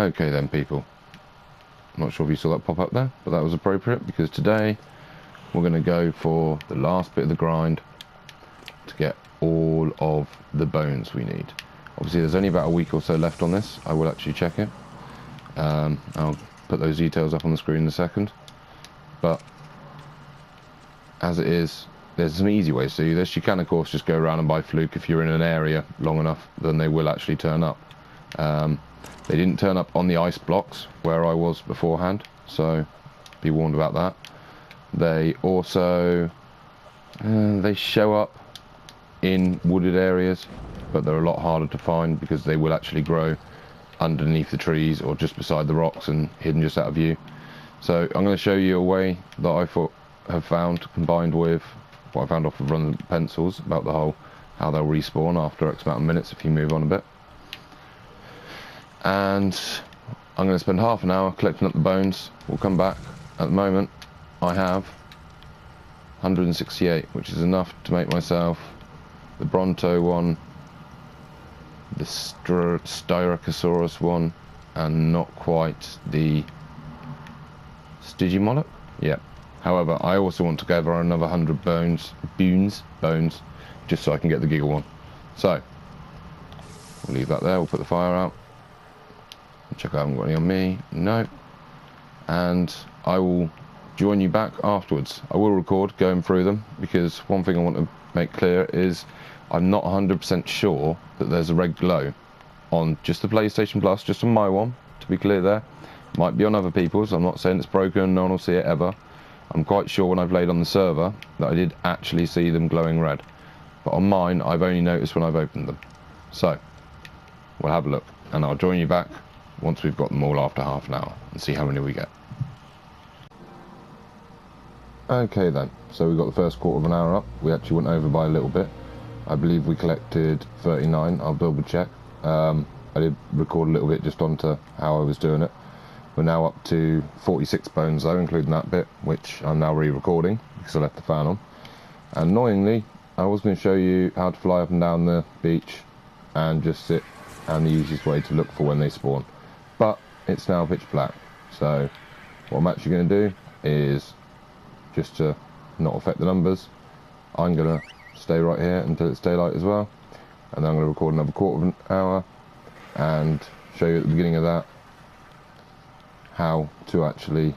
Okay then, people. Not sure if you saw that pop up there, but that was appropriate because today we're going to go for the last bit of the grind to get all of the bones we need. Obviously there's only about a week or so left on this. I will actually check it. I'll put those details up on the screen in a second. But as it is, there's some easy ways to do this. You can of course just go around and by fluke, if you're in an area long enough, then they will actually turn up. They didn't turn up on the ice blocks where I was beforehand, so be warned about that. They also they show up in wooded areas, but they're a lot harder to find because they will actually grow underneath the trees or just beside the rocks and hidden just out of view. So I'm going to show you a way that I have found, combined with what I found off of Run Pencils about the whole how they'll respawn after X amount of minutes if you move on a bit. And I'm going to spend half an hour collecting up the bones. We'll come back. At the moment I have 168, which is enough to make myself the Bronto one, the Styracosaurus one, and not quite the Stygimoloch. Yeah. However, I also want to go over another 100 bones, just so I can get the Giggle one. So we'll leave that there. We'll put the fire out. Check I haven't got any on me. No. And I will join you back afterwards. I will record going through them because one thing I want to make clear is I'm not 100% sure that there's a red glow on just the PlayStation Plus, just on my one, to be clear there. Might be on other people's. I'm not saying it's broken and no one will see it ever. I'm quite sure when I played on the server that I did actually see them glowing red. But on mine, I've only noticed when I've opened them. So, we'll have a look and I'll join you back once we've got them all after half an hour and see how many we get. Okay then, so we've got the first quarter of an hour up. We actually went over by a little bit. I believe we collected 39, I'll double check. I did record a little bit just onto how I was doing it. We're now up to 46 bones though, including that bit, which I'm now re-recording because I left the fan on. And annoyingly, I was going to show you how to fly up and down the beach and just sit, and the easiest way to look for when they spawn. But it's now pitch black, so what I'm actually going to do is, just to not affect the numbers, I'm going to stay right here until it's daylight as well, and then I'm going to record another quarter of an hour and show you at the beginning of that how to actually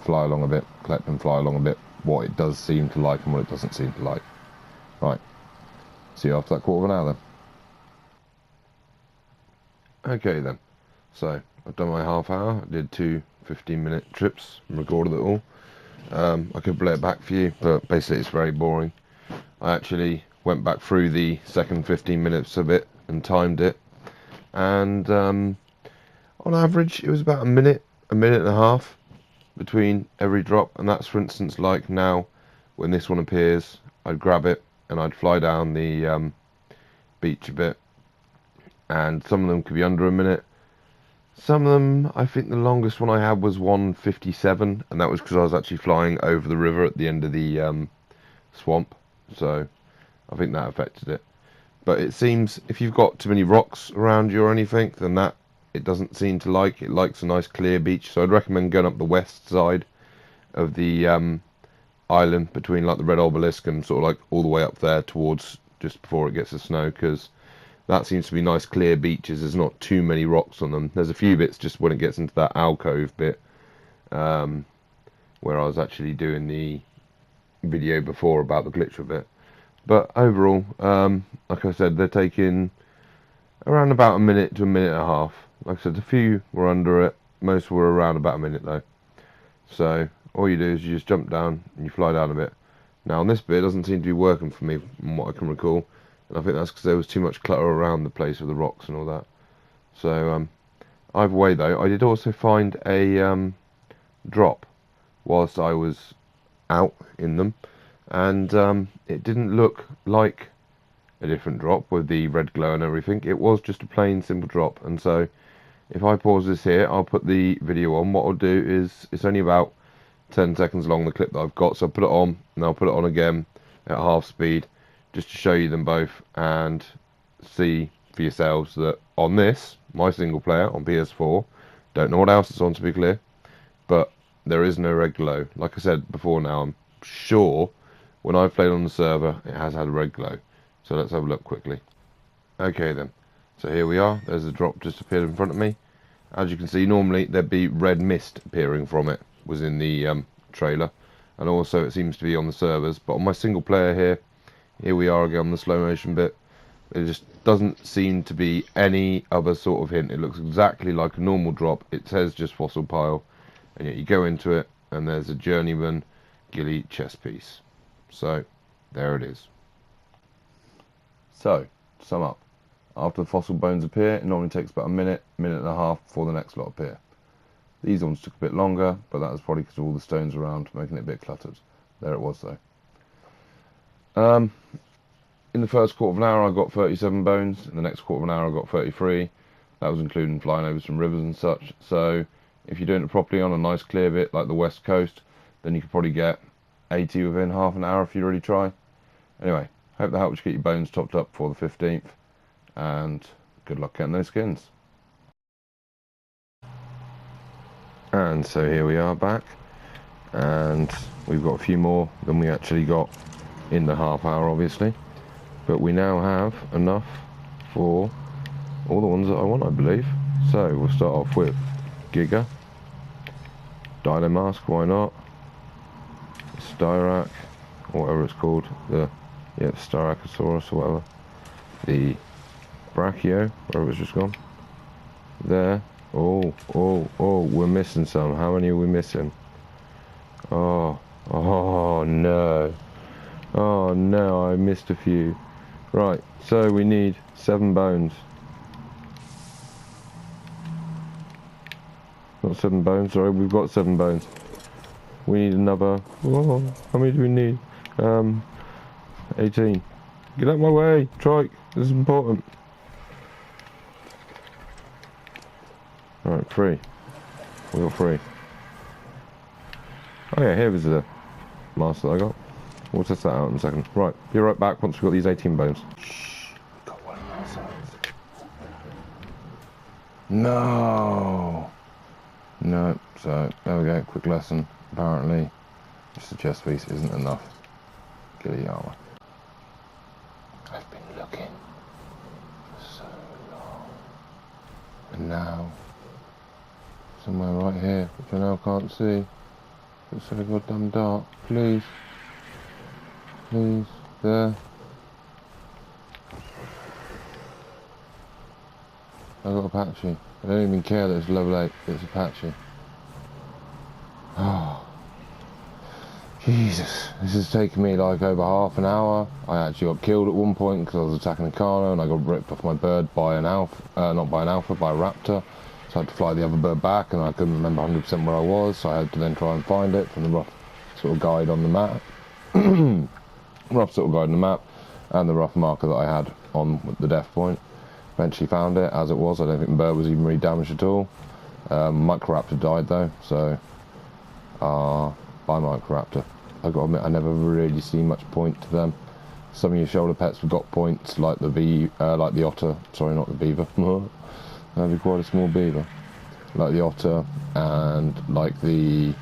fly along a bit, collect and fly along a bit, what it does seem to like and what it doesn't seem to like. Right, see you after that quarter of an hour then. Okay then, so I've done my half hour. I did two 15-minute trips and recorded it all. I could play it back for you, but basically it's very boring. I actually went back through the second 15 minutes of it and timed it, and on average it was about a minute and a half between every drop. And that's, for instance, like now when this one appears, I'd grab it and I'd fly down the beach a bit, and some of them could be under a minute. Some of them, I think the longest one I had was 1:57, and that was because I was actually flying over the river at the end of the swamp, so I think that affected it. But it seems if you've got too many rocks around you or anything, then that it doesn't seem to like. It likes a nice clear beach, so I'd recommend going up the west side of the island between like the Red Obelisk and sort of like all the way up there towards just before it gets to snow, because that seems to be nice clear beaches. There's not too many rocks on them. There's a few bits just when it gets into that alcove bit, where I was actually doing the video before about the glitch of it. But overall, like I said, they're taking around about a minute to a minute and a half. Like I said, a few were under it. Most were around about a minute though. So all you do is you just jump down and you fly down a bit. Now on this bit, it doesn't seem to be working for me from what I can recall. And I think that's because there was too much clutter around the place with the rocks and all that. So either way though, I did also find a drop whilst I was out in them, and it didn't look like a different drop with the red glow and everything. It was just a plain simple drop. And so if I pause this here, I'll put the video on. What I'll do is, it's only about 10 seconds long, the clip that I've got, so I'll put it on and I'll put it on again at half speed just to show you them both and see for yourselves that on this, my single player on PS4, Don't know what else it's on, to be clear, but there is no red glow. Like I said before now, I'm sure when I've played on the server, it has had a red glow. So let's have a look quickly. Okay then, so here we are. There's a drop just appeared in front of me. As you can see, normally there'd be red mist appearing from it, was in the trailer, and also it seems to be on the servers. But on my single player here we are again on the slow motion bit. There just doesn't seem to be any other sort of hint. It looks exactly like a normal drop. It says just fossil pile, and yet you go into it and there's a journeyman ghillie chest piece. So there it is. So to sum up, after the fossil bones appear, it normally takes about a minute and a half before the next lot appear. These ones took a bit longer, but that was probably because of all the stones around, making it a bit cluttered. There it was though. In the first quarter of an hour I got 37 bones, in the next quarter of an hour I got 33. That was including flying over some rivers and such. So if you're doing it properly on a nice clear bit like the west coast, then you could probably get 80 within half an hour if you really try. Anyway, hope that helps you get your bones topped up for the 15th, and good luck getting those skins. And so here we are back, and we've got a few more than we actually got in the half hour obviously, but we now have enough for all the ones that I want, I believe. So we'll start off with Giga, Dino Mask, why not, Styrak, or whatever it's called, the Styracosaurus or whatever, the Brachio, wherever it's just gone, there. Oh, we're missing some. How many are we missing? Oh no, I missed a few. Right, so we need 7 bones. Not 7 bones, sorry, we've got 7 bones. We need another, how many do we need? 18. Get out of my way, Trike, this is important. Right, 3. We got 3. Oh yeah, here was the mask that I got. We'll test that out in a second. Right, be right back once we've got these 18 bones. Shh, we got one on ourselves. No, so there we go, quick lesson. Apparently, just a chest piece isn't enough. Ghillie armor. I've been looking for so long. And now, somewhere right here, which I now can't see. It's so goddamn dark. Please, there. I got Apache. I don't even care that it's level 8. It's Apache. Oh, Jesus! This has taken me like over half an hour. I actually got killed at one point because I was attacking a Carno and I got ripped off my bird by an alpha, not by an alpha, by a raptor. So I had to fly the other bird back, and I couldn't remember 100% where I was, so I had to then try and find it from the rough sort of guide on the map. Rough sort of guide on the map, and the rough marker that I had on the death point. Eventually found it, as it was. I don't think the bird was even really damaged at all. Microraptor died though, so by Microraptor. I've got to admit, I never really seen much point to them. Some of your shoulder pets have got points, like the otter. Sorry, not the beaver. That'd be quite a small beaver. Like the otter, and like the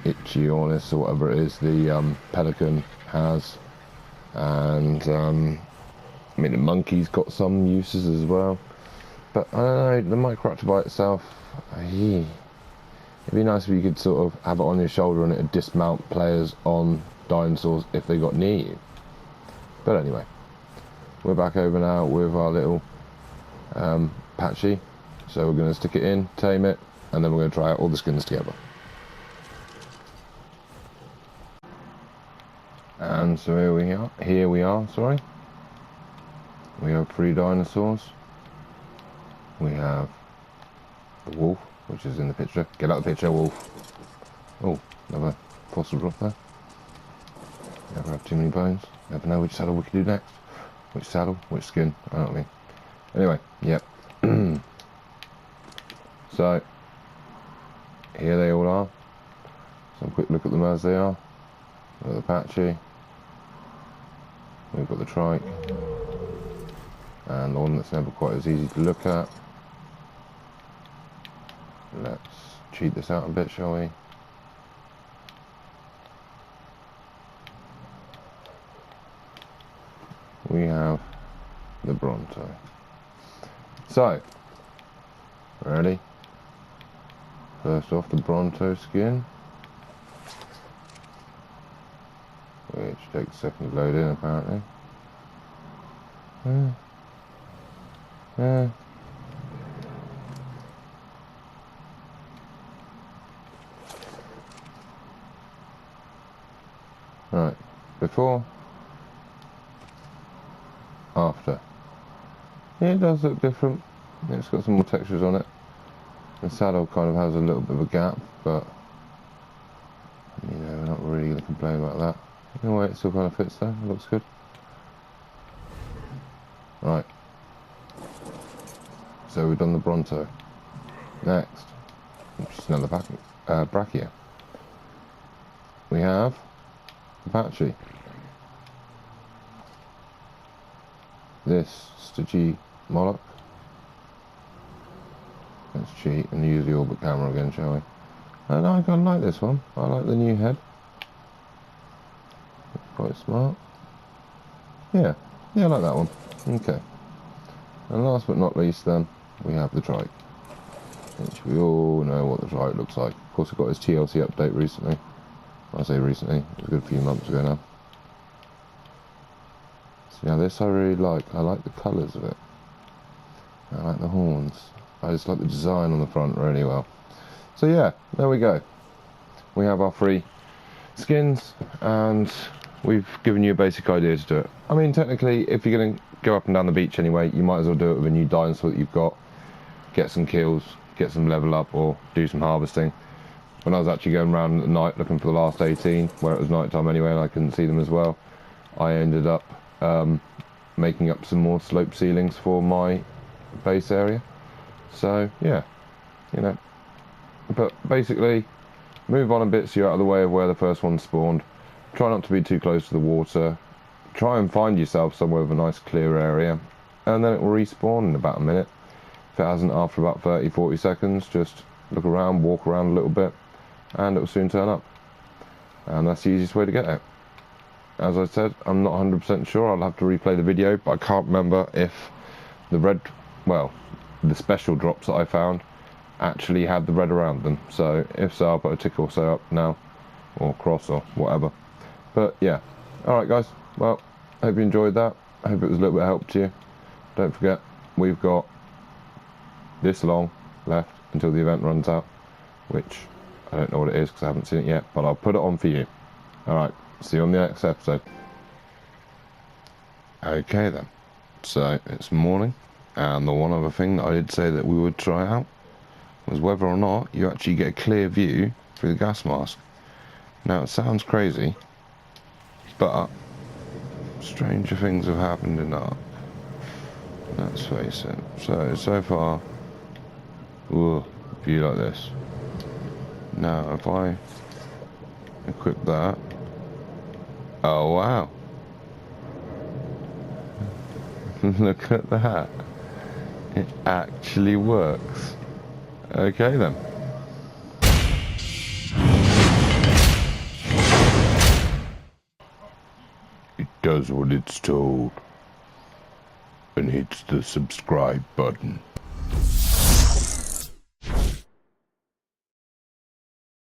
Ichthyornis, or whatever it is, the pelican has. And I mean, the monkey's got some uses as well. But I don't know, the Microraptor by itself, it'd be nice if you could sort of have it on your shoulder and it'd dismount players on dinosaurs if they got near you. But anyway, we're back over now with our little Apache. So we're going to stick it in, tame it, and then we're going to try out all the skins together. And so here we are, sorry. We have 3 dinosaurs. We have the wolf, which is in the picture. Get out of the picture, wolf. Oh, another fossil drop there. Never have too many bones. Never know which saddle we can do next. Which saddle, which skin, I don't know. Anyway, yep. So, here they all are. Some quick look at them as they are. We've got the Apache. We've got the Trike. And the one that's never quite as easy to look at. let's cheat this out a bit, shall we? We have the Bronto. So, ready? First off, the Bronto skin, which takes a second to load in apparently. Right, before, after. Yeah, it does look different. It's got some more textures on it. The saddle kind of has a little bit of a gap, but you know, we're not really going to complain about that. In a way, it still kind of fits though. It looks good. Right. So we've done the Bronto. Next, just another brachia. We have Apache. This Stitchy Moloch. Let's cheat and use the orbit camera again, shall we? And I kind of like this one. I like the new head. It's quite smart. Yeah, I like that one. Okay. And last but not least then, we have the trike. Which we all know what the trike looks like. Of course, it got its TLC update recently. I say recently, it was a good few months ago now. So now this I really like. I like the colours of it. I like the horns. I just like the design on the front really well. So yeah, there we go. We have our 3 skins and we've given you a basic idea to do it. I mean, technically, if you're going to go up and down the beach anyway, you might as well do it with a new dinosaur that you've got. Get some kills, get some level up, or do some harvesting. When I was actually going around at night looking for the last 18, where it was night time anyway and I couldn't see them as well, I ended up making up some more slope ceilings for my base area. So yeah, you know, but basically move on a bit so you're out of the way of where the first one spawned. Try not to be too close to the water. Try and find yourself somewhere with a nice clear area, and then it will respawn in about a minute. If it hasn't after about 30-40 seconds, just look around, walk around a little bit, and it will soon turn up. And that's the easiest way to get it. As I said, I'm not 100% sure. I'll have to replay the video, but I can't remember if the special drops that I found actually had the red around them. So if so, I'll put a tick or so up now, or cross or whatever. But yeah, alright guys, well, I hope you enjoyed that. I hope it was a little bit of help to you. Don't forget, we've got this long left until the event runs out, which I don't know what it is because I haven't seen it yet, but I'll put it on for you. Alright, see you on the next episode. Okay then, so it's morning, and the one other thing that I did say that we would try out was whether or not you actually get a clear view through the gas mask. Now it sounds crazy, but stranger things have happened in Ark. Let's face it. So far, ooh, view like this. Now if I equip that, oh wow. Look at that. It actually works. Okay then. It does what it's told. And hits the subscribe button.